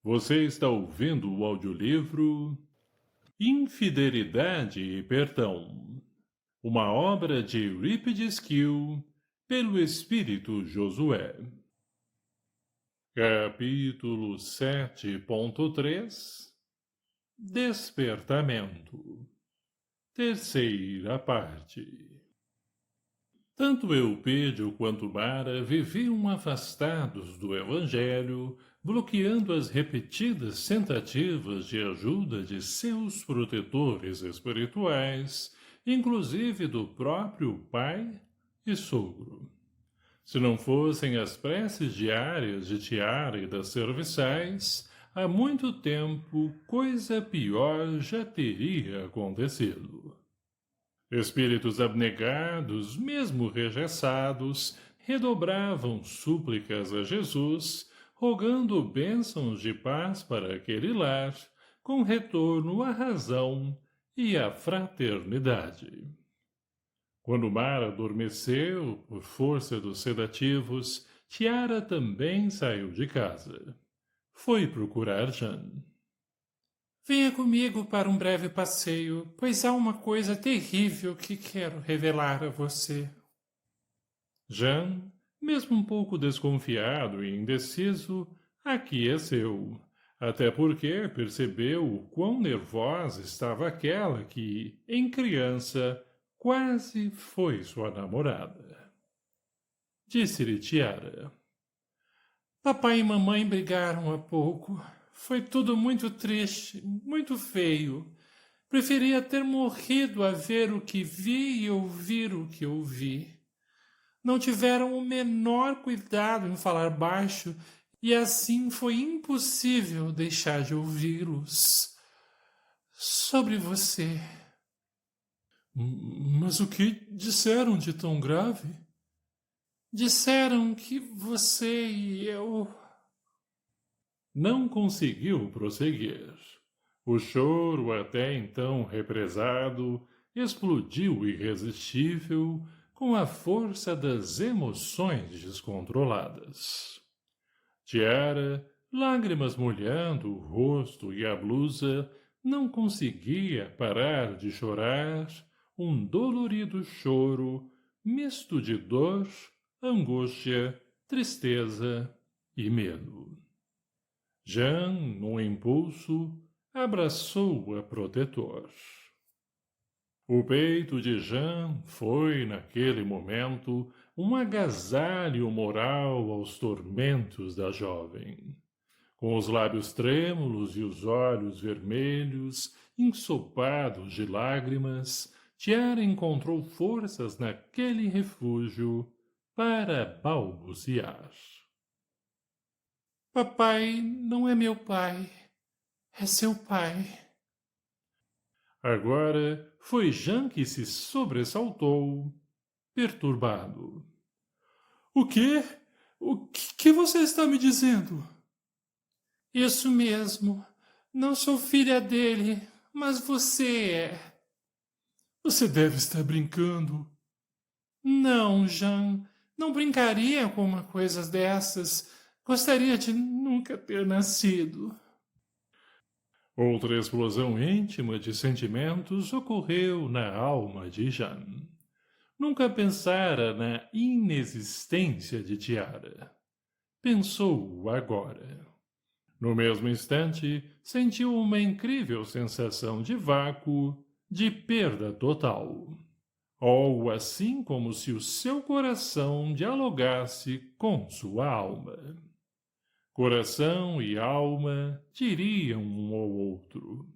Você está ouvindo o audiolivro Infidelidade e Perdão, uma obra de Eurípides Kiel, pelo Espírito Josué. Capítulo 7.3 Despertamento. Terceira parte. Tanto Eupídio quanto Mara viviam afastados do Evangelho, bloqueando as repetidas tentativas de ajuda de seus protetores espirituais, inclusive do próprio pai e sogro. Se não fossem as preces diárias de Tiara e das serviçais, há muito tempo coisa pior já teria acontecido. Espíritos abnegados, mesmo regeçados, redobravam súplicas a Jesus, rogando bênçãos de paz para aquele lar, com retorno à razão e à fraternidade. Quando Mara adormeceu, por força dos sedativos, Tiara também saiu de casa. Foi procurar Jeanne. Venha comigo para um breve passeio, pois há uma coisa terrível que quero revelar a você. Jean, mesmo um pouco desconfiado e indeciso, aqueceu, até porque percebeu o quão nervosa estava aquela que, em criança, quase foi sua namorada. Disse-lhe Tiara. Papai e mamãe brigaram há pouco. Foi tudo muito triste, muito feio. Preferia ter morrido a ver o que vi e ouvir o que ouvi. Não tiveram o menor cuidado em falar baixo e assim foi impossível deixar de ouvi-los. Sobre você. Mas o que disseram de tão grave? Disseram que você e eu... Não conseguiu prosseguir. O choro, até então represado, explodiu irresistível com a força das emoções descontroladas. Tiara, lágrimas molhando o rosto e a blusa, não conseguia parar de chorar um dolorido choro misto de dor, angústia, tristeza e medo. Jean, num impulso, abraçou a protetor. O peito de Jean foi, naquele momento, um agasalho moral aos tormentos da jovem. Com os lábios trêmulos e os olhos vermelhos, ensopados de lágrimas, Tiara encontrou forças naquele refúgio para balbuciar. Papai não é meu pai, é seu pai. Agora foi Jean que se sobressaltou, perturbado. O quê? O que você está me dizendo? Isso mesmo. Não sou filha dele, mas você é. Você deve estar brincando. Não, Jean. Não brincaria com uma coisa dessas. Gostaria de nunca ter nascido. Outra explosão íntima de sentimentos ocorreu na alma de Jean. Nunca pensara na inexistência de Tiara. Pensou agora. No mesmo instante, sentiu uma incrível sensação de vácuo, de perda total. Ou assim como se o seu coração dialogasse com sua alma. Coração e alma diriam um ao outro.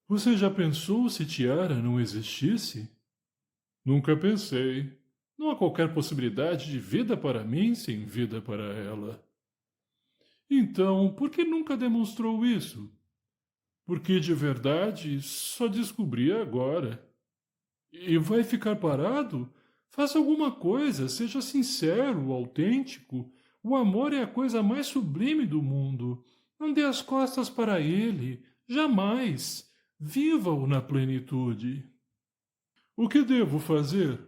Você já pensou se Tiara não existisse? Nunca pensei. Não há qualquer possibilidade de vida para mim sem vida para ela. Então, por que nunca demonstrou isso? Porque, de verdade, só descobri agora. E vai ficar parado? Faça alguma coisa, seja sincero, autêntico. O amor é a coisa mais sublime do mundo. Não dê as costas para ele, jamais. Viva-o na plenitude. O que devo fazer?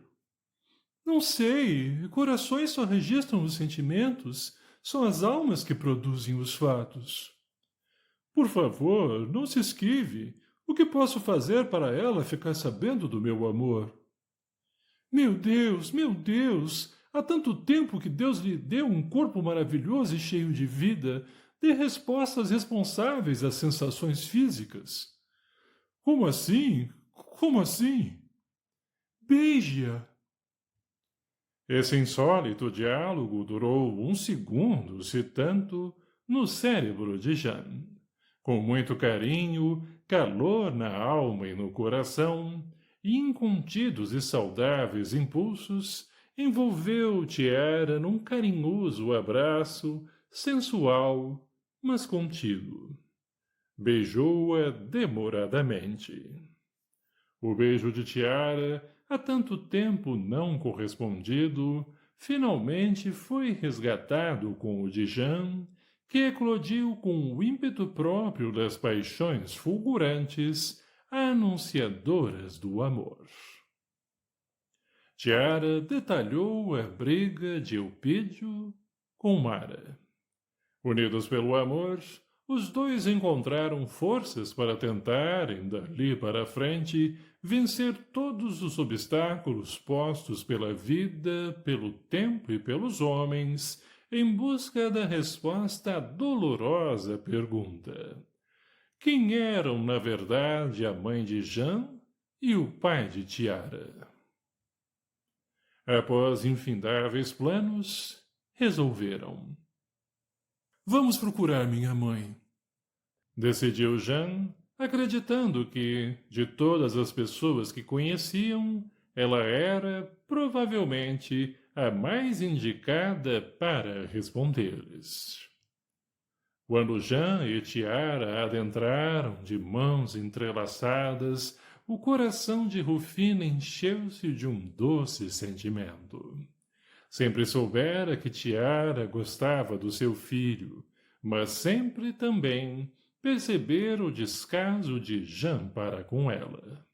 Não sei. Corações só registram os sentimentos. São as almas que produzem os fatos. Por favor, não se esquive. O que posso fazer para ela ficar sabendo do meu amor? Meu Deus, meu Deus! Há tanto tempo que Deus lhe deu um corpo maravilhoso e cheio de vida. Dê respostas responsáveis às sensações físicas. Como assim? Como assim? Beije-a! Esse insólito diálogo durou 1 segundo, se tanto, no cérebro de Jeanne. Com muito carinho, calor na alma e no coração, e incontidos e saudáveis impulsos, envolveu Tiara num carinhoso abraço, sensual, mas contido. Beijou-a demoradamente. O beijo de Tiara, há tanto tempo não correspondido, finalmente foi resgatado com o de Jeanne, que eclodiu com o ímpeto próprio das paixões fulgurantes, anunciadoras do amor. Tiara detalhou a briga de Eupídio com Mara. Unidos pelo amor, os dois encontraram forças para tentarem, dali para frente, vencer todos os obstáculos postos pela vida, pelo tempo e pelos homens, em busca da resposta à dolorosa pergunta: quem eram, na verdade, a mãe de Jeanne e o pai de Tiara? Após infindáveis planos, resolveram: vamos procurar minha mãe. Decidiu Jeanne, acreditando que, de todas as pessoas que conheciam, ela era, provavelmente, a mais indicada para responder-lhes. Quando Jeanne e Tiara adentraram, de mãos entrelaçadas, o coração de Rufina encheu-se de um doce sentimento. Sempre soubera que Tiara gostava do seu filho, mas sempre também percebera o descaso de Jeanne para com ela.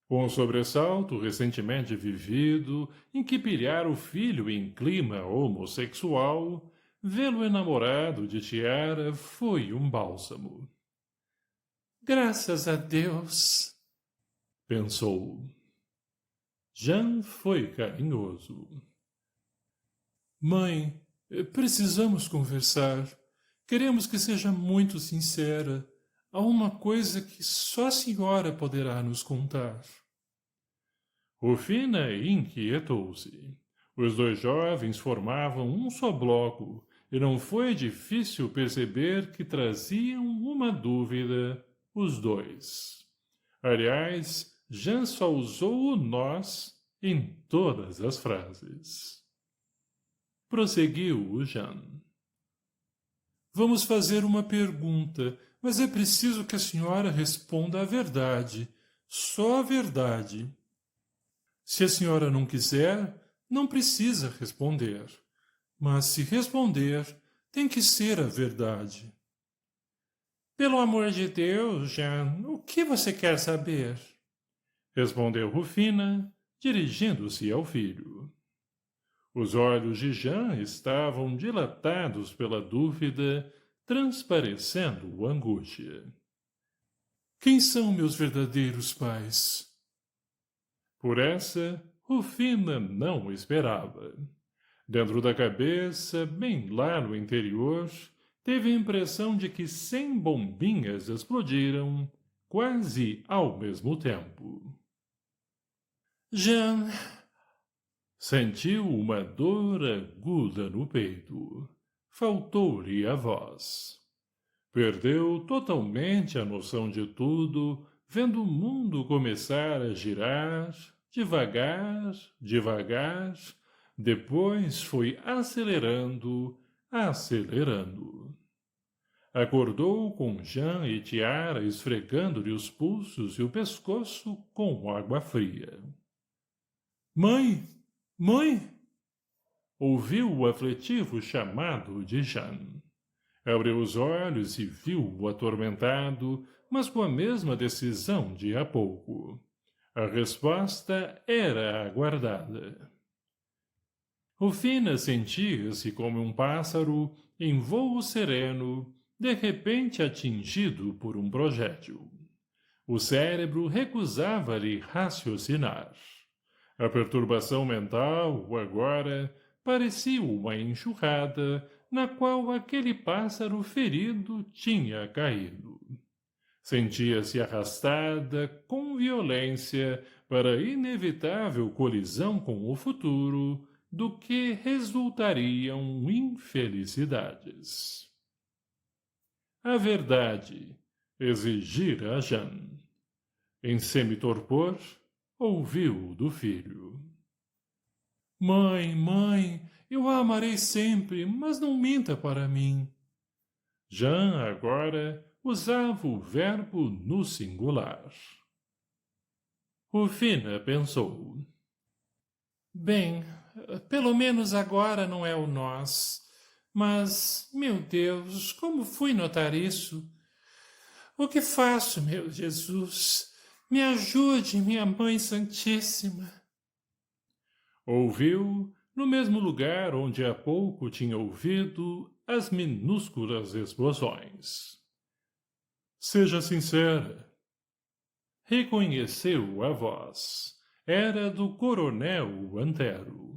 Com o sobressalto recentemente vivido, em que pilhara o filho em clima homossexual, vê-lo enamorado de Tiara foi um bálsamo. Graças a Deus, pensou. Jeanne foi carinhoso. Mãe, precisamos conversar. Queremos que seja muito sincera. Há uma coisa que só a senhora poderá nos contar. Rufina inquietou-se. Os dois jovens formavam um só bloco, e não foi difícil perceber que traziam uma dúvida, os dois. Aliás, Jeanne só usou o nós em todas as frases. Prosseguiu o Jeanne. Vamos fazer uma pergunta, mas é preciso que a senhora responda a verdade. Só a verdade. Se a senhora não quiser, não precisa responder. Mas se responder, tem que ser a verdade. Pelo amor de Deus, Jeanne, o que você quer saber? Respondeu Rufina, dirigindo-se ao filho. Os olhos de Jeanne estavam dilatados pela dúvida, transparecendo angústia. Quem são meus verdadeiros pais? Por essa, Rufina não esperava. Dentro da cabeça, bem lá no interior, teve a impressão de que 100 bombinhas explodiram, quase ao mesmo tempo. Jeanne... Sentiu uma dor aguda no peito. Faltou-lhe a voz. Perdeu totalmente a noção de tudo, vendo o mundo começar a girar, devagar, devagar, depois foi acelerando, acelerando. Acordou com Jeanne e Tiara esfregando-lhe os pulsos e o pescoço com água fria. Mãe! Mãe! Ouviu o aflitivo chamado de Jeanne. Abriu os olhos e viu-o atormentado, mas com a mesma decisão de há pouco. A resposta era aguardada. Rufina sentia-se como um pássaro em vôo sereno, de repente atingido por um projétil. O cérebro recusava-lhe raciocinar. A perturbação mental, agora, parecia uma enxurrada na qual aquele pássaro ferido tinha caído. Sentia-se arrastada com violência para a inevitável colisão com o futuro, do que resultariam infelicidades. A verdade exigira Jeanne. Em semi-torpor, ouviu do filho. Mãe, mãe, eu a amarei sempre, mas não minta para mim. Jeanne, agora, usava o verbo no singular. Rufina pensou. Bem, pelo menos agora não é o nós. Mas, meu Deus, como fui notar isso? O que faço, meu Jesus? Me ajude, minha Mãe Santíssima. Ouviu, no mesmo lugar onde há pouco tinha ouvido, as minúsculas explosões. Seja sincera. Reconheceu a voz. Era do coronel Antero.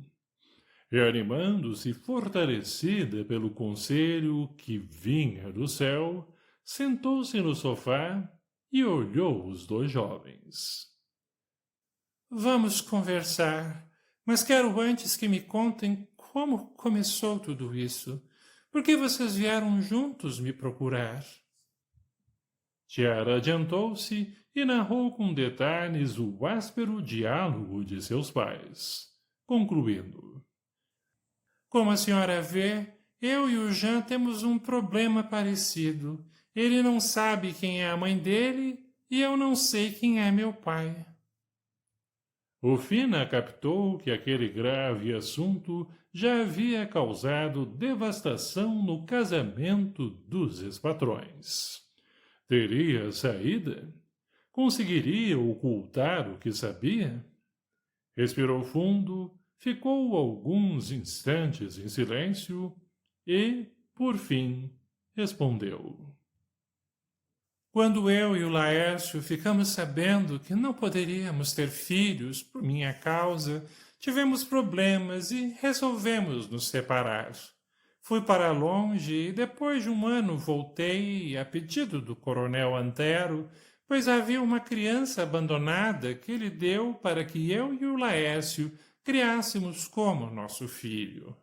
Reanimando-se fortalecida pelo conselho que vinha do céu, sentou-se no sofá e olhou os dois jovens. Vamos conversar, mas quero antes que me contem como começou tudo isso. Por que vocês vieram juntos me procurar? Tiara adiantou-se e narrou com detalhes o áspero diálogo de seus pais, concluindo. Como a senhora vê, eu e o Jean temos um problema parecido. Ele não sabe quem é a mãe dele e eu não sei quem é meu pai. Rufina captou que aquele grave assunto já havia causado devastação no casamento dos ex-patrões. Teria saída? Conseguiria ocultar o que sabia? Respirou fundo, ficou alguns instantes em silêncio e, por fim, respondeu. Quando eu e o Laércio ficamos sabendo que não poderíamos ter filhos por minha causa, tivemos problemas e resolvemos nos separar. Fui para longe e depois de um ano voltei a pedido do coronel Antero, pois havia uma criança abandonada que ele deu para que eu e o Laércio criássemos como nosso filho.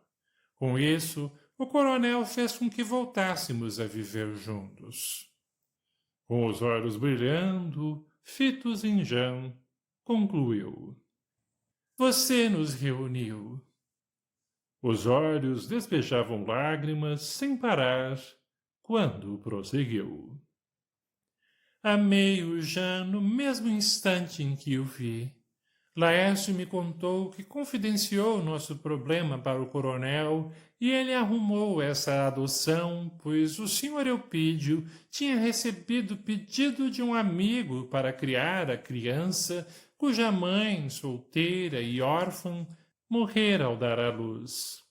Com isso, o coronel fez com que voltássemos a viver juntos. Com os olhos brilhando, fitos em Jeanne, concluiu. Você nos reuniu. Os olhos despejavam lágrimas sem parar, quando prosseguiu. Amei o Jean no mesmo instante em que o vi. Laércio me contou que confidenciou nosso problema para o coronel e ele arrumou essa adoção, pois o senhor Eupídio tinha recebido pedido de um amigo para criar a criança cuja mãe, solteira e órfã, morrera ao dar à luz.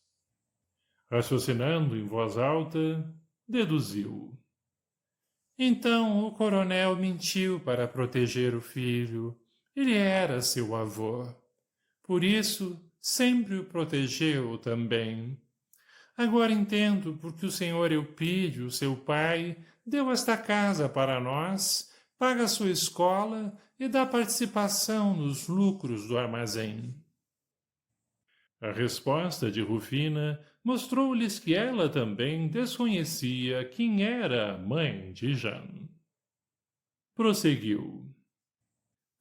Raciocinando em voz alta, deduziu. Então o coronel mentiu para proteger o filho. Ele era seu avô. Por isso, sempre o protegeu também. Agora entendo por que o senhor Eupídio, seu pai, deu esta casa para nós, paga sua escola e dá participação nos lucros do armazém. A resposta de Rufina mostrou-lhes que ela também desconhecia quem era a mãe de Jeanne. Prosseguiu.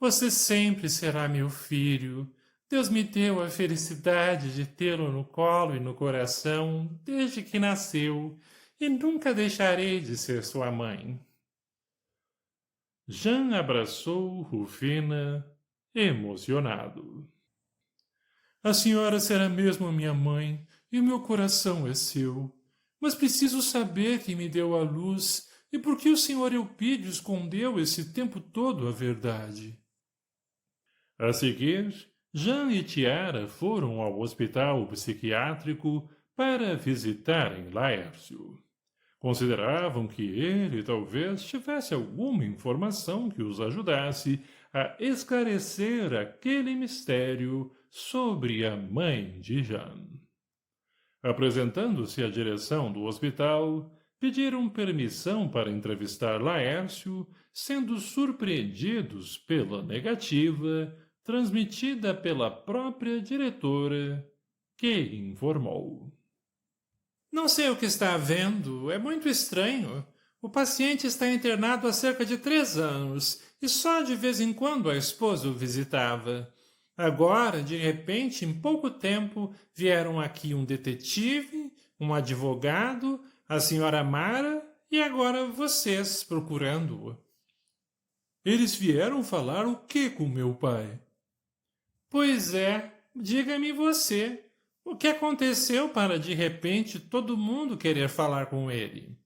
Você sempre será meu filho. Deus me deu a felicidade de tê-lo no colo e no coração desde que nasceu, e nunca deixarei de ser sua mãe. Jean abraçou Rufina, emocionado. A senhora será mesmo minha mãe, e o meu coração é seu. Mas preciso saber quem me deu a luz e por que o senhor Eupídio escondeu esse tempo todo a verdade. A seguir, Jean e Tiara foram ao hospital psiquiátrico para visitarem Laércio. Consideravam que ele talvez tivesse alguma informação que os ajudasse a esclarecer aquele mistério sobre a mãe de Jean. Apresentando-se à direção do hospital, pediram permissão para entrevistar Laércio, sendo surpreendidos pela negativa, transmitida pela própria diretora, que informou. Não sei o que está havendo. É muito estranho. O paciente está internado há cerca de 3 anos e só de vez em quando a esposa o visitava. Agora, de repente, em pouco tempo, vieram aqui um detetive, um advogado, a senhora Mara e agora vocês procurando-o. Eles vieram falar o que com meu pai? Pois é, diga-me você. O que aconteceu para, de repente, todo mundo querer falar com ele?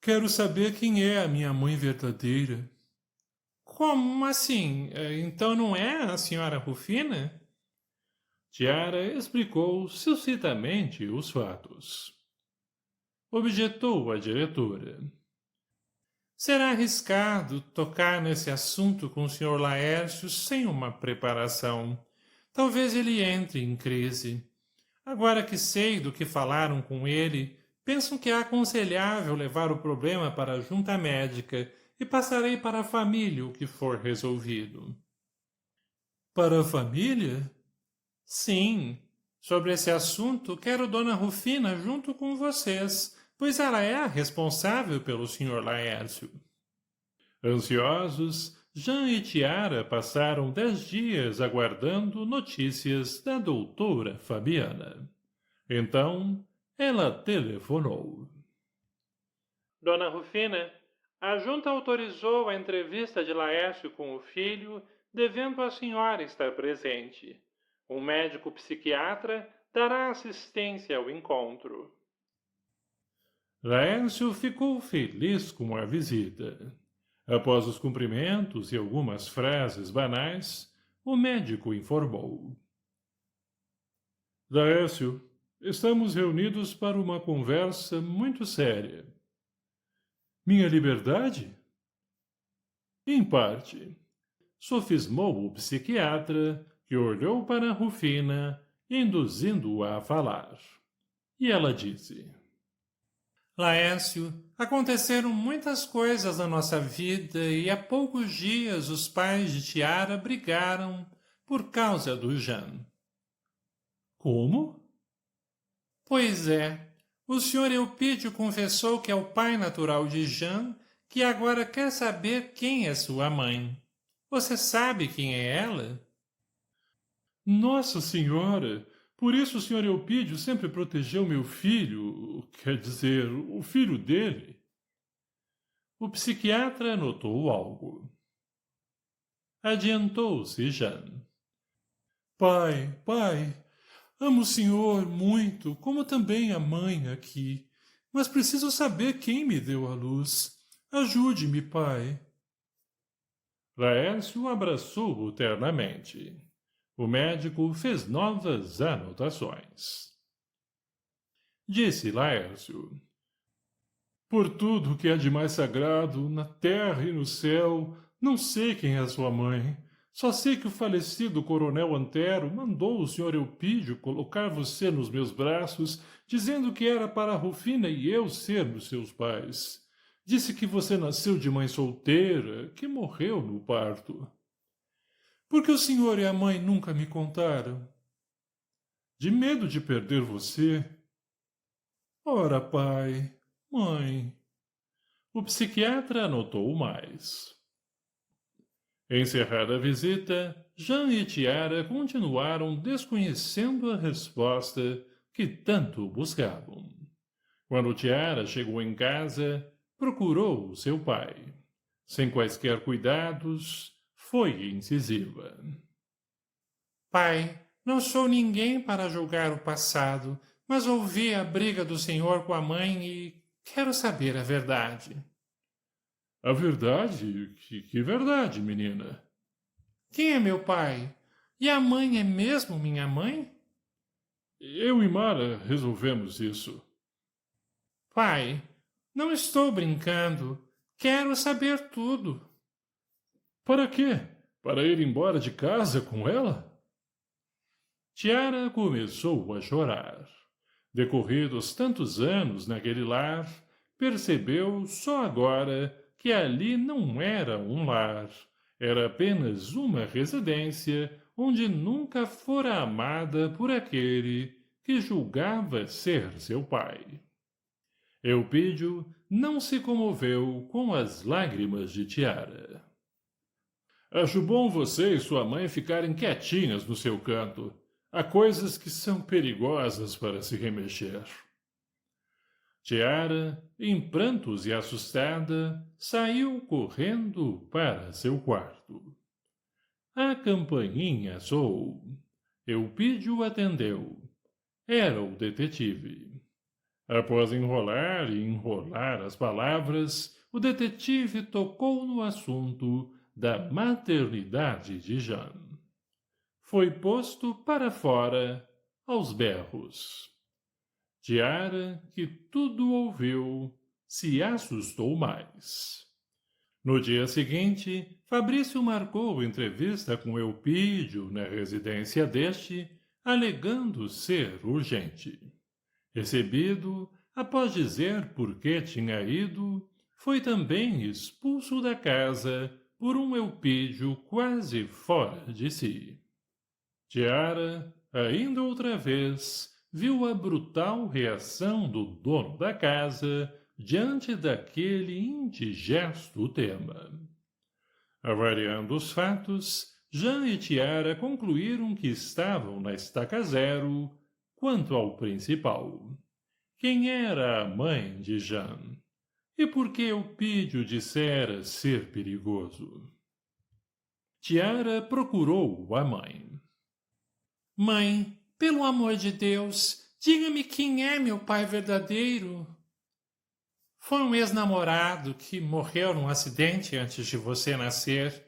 Quero saber quem é a minha mãe verdadeira. Como assim? Então não é a senhora Rufina? Tiara explicou sucintamente os fatos. Objetou a diretora. Será arriscado tocar nesse assunto com o Sr. Laércio sem uma preparação. Talvez ele entre em crise. Agora que sei do que falaram com ele, pensam que é aconselhável levar o problema para a junta médica e passarei para a família o que for resolvido. Para a família? Sim. Sobre esse assunto, quero Dona Rufina junto com vocês, pois ela é a responsável pelo Sr. Laércio. Ansiosos, Jean e Tiara passaram 10 dias aguardando notícias da doutora Fabiana. Então, ela telefonou. Dona Rufina, a junta autorizou a entrevista de Laércio com o filho, devendo a senhora estar presente. Um médico psiquiatra dará assistência ao encontro. Laércio ficou feliz com a visita. Após os cumprimentos e algumas frases banais, o médico informou. Laércio, estamos reunidos para uma conversa muito séria. Minha liberdade? Em parte. Sofismou o psiquiatra, que olhou para Rufina, induzindo-a a falar. E ela disse. Laércio, aconteceram muitas coisas na nossa vida e há poucos dias os pais de Tiara brigaram por causa do Jean. Como? Pois é, o Sr. Eupídio confessou que é o pai natural de Jean, que agora quer saber quem é sua mãe. Você sabe quem é ela? Nossa Senhora! Por isso o Sr. Eupídio sempre protegeu meu filho, quer dizer, o filho dele. O psiquiatra notou algo. Adiantou-se Jean. Pai, amo o senhor muito, como também a mãe aqui, mas preciso saber quem me deu a luz. Ajude-me, pai. Laércio abraçou-o ternamente. O médico fez novas anotações. Disse Laércio. Por tudo que há de mais sagrado, na terra e no céu, não sei quem é sua mãe. Só sei que o falecido coronel Antero mandou o Sr. Eupídio colocar você nos meus braços, dizendo que era para a Rufina e eu sermos seus pais. Disse que você nasceu de mãe solteira, que morreu no parto. Por que o senhor e a mãe nunca me contaram? De medo de perder você. Ora, pai, mãe. O psiquiatra anotou mais. Encerrada a visita, Jean e Tiara continuaram desconhecendo a resposta que tanto buscavam. Quando Tiara chegou em casa, procurou seu pai. Sem quaisquer cuidados, foi incisiva. Pai, não sou ninguém para julgar o passado, mas ouvi a briga do senhor com a mãe e quero saber a verdade. A verdade? Que verdade, menina? Quem é meu pai? E a mãe é mesmo minha mãe? Eu e Mara resolvemos isso. Pai, não estou brincando. Quero saber tudo. Para quê? Para ir embora de casa com ela? Tiara começou a chorar. Decorridos tantos anos naquele lar, percebeu só agora que ali não era um lar. Era apenas uma residência onde nunca fora amada por aquele que julgava ser seu pai. Eupídio não se comoveu com as lágrimas de Tiara. Acho bom você e sua mãe ficarem quietinhas no seu canto. Há coisas que são perigosas para se remexer. Tiara, em prantos e assustada, saiu correndo para seu quarto. A campainha soou. Eupídio atendeu. Era o detetive. Após enrolar e enrolar as palavras, o detetive tocou no assunto da maternidade de Jeanne. Foi posto para fora, aos berros. Tiara, que tudo ouviu, se assustou mais. No dia seguinte, Fabrício marcou entrevista com Eupídio na residência deste, alegando ser urgente. Recebido, após dizer por que tinha ido, foi também expulso da casa por um Eupídio quase fora de si. Tiara, ainda outra vez, viu a brutal reação do dono da casa diante daquele indigesto tema. Avaliando os fatos, Jeanne e Tiara concluíram que estavam na estaca zero quanto ao principal. Quem era a mãe de Jeanne? E por que Eupídio dissera ser perigoso? Tiara procurou a mãe. Mãe, pelo amor de Deus, diga-me quem é meu pai verdadeiro. Foi um ex-namorado que morreu num acidente antes de você nascer.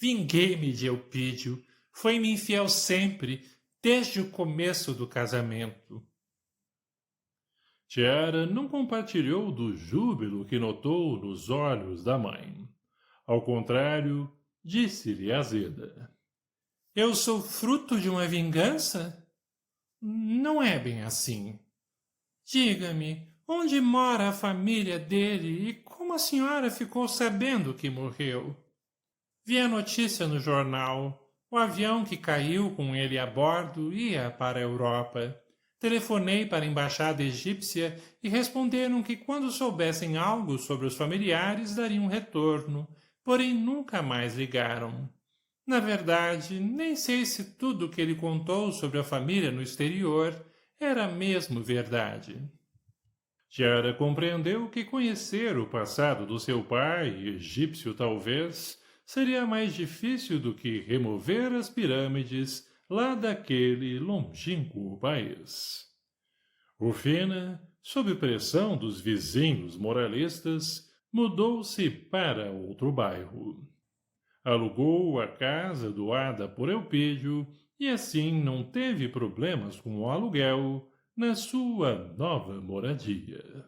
Vinguei-me de Eupídio. Foi-me infiel sempre, desde o começo do casamento. Tiara não compartilhou do júbilo que notou nos olhos da mãe. Ao contrário, disse-lhe azeda. Eu sou fruto de uma vingança? Não é bem assim. Diga-me, onde mora a família dele e como a senhora ficou sabendo que morreu? Vi a notícia no jornal. O avião que caiu com ele a bordo ia para a Europa. Telefonei para a embaixada egípcia e responderam que quando soubessem algo sobre os familiares dariam retorno, porém nunca mais ligaram. Na verdade, nem sei se tudo o que ele contou sobre a família no exterior era mesmo verdade. Tiara compreendeu que conhecer o passado do seu pai, egípcio talvez, seria mais difícil do que remover as pirâmides lá daquele longínquo país. Rufina, sob pressão dos vizinhos moralistas, mudou-se para outro bairro. Alugou a casa doada por Eupídio e assim não teve problemas com o aluguel na sua nova moradia.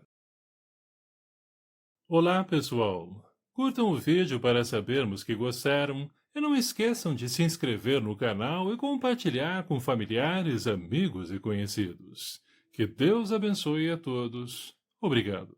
Olá, pessoal! Curtam o vídeo para sabermos que gostaram e não esqueçam de se inscrever no canal e compartilhar com familiares, amigos e conhecidos. Que Deus abençoe a todos. Obrigado.